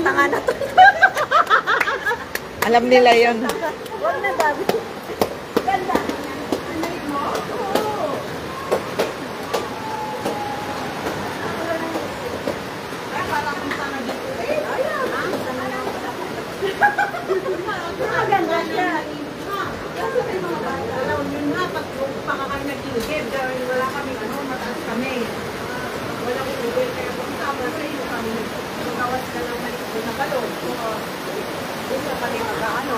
tanga na to. Alam nila yun. Huwag na, Gabi. Ganda. Maganda siya. Yun nga, pag kami nag-iigib, dahil wala kami, mataas kami. Walang iigib, kaya kung tama sa iyo kami, magawas ka lang maliit na balon. Doon na kami mag-ano.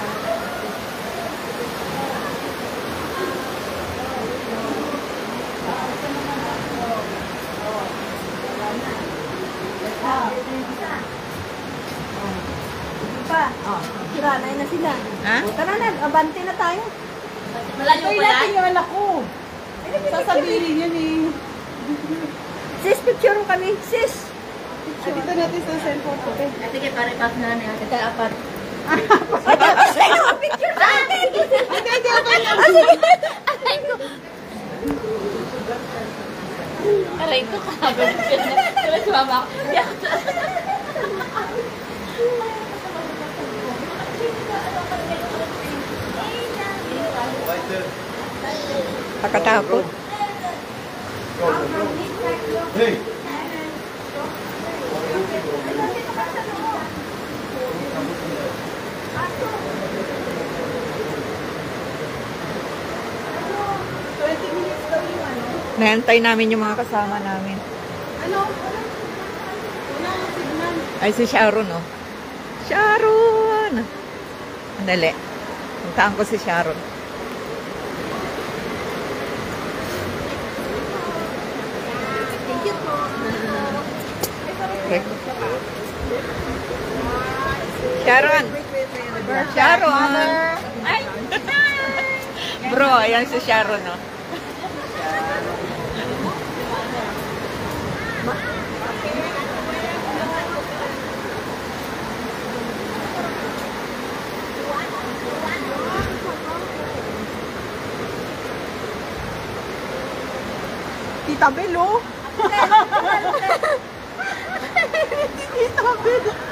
Kiranay na sila. Ha? Tara na, abante na tayo. Malayo pa yan? yung anak ko. Sasabihin yun eh. Sis, picture kami. Sis. Dito natin sa cellphone ko. Sige, pare-pass na lang yan. Ito, apat. Sa'yo, picture sa atin. Hindi, okay lang. Aray ko. Aray ko, kabag. Kaya sumama ako. Pagkatakot. Hey! Nahantay namin yung mga kasama namin. Ano? Wala ang signal. Ay, si Sharon, oh. Sharon! Andali. Puntaan ko si Sharon. Thank you po. Okay. Sharon! Sharon! Ay! Bro, ayan si Sharon, oh. Tita Bel, oh. Tita Bel.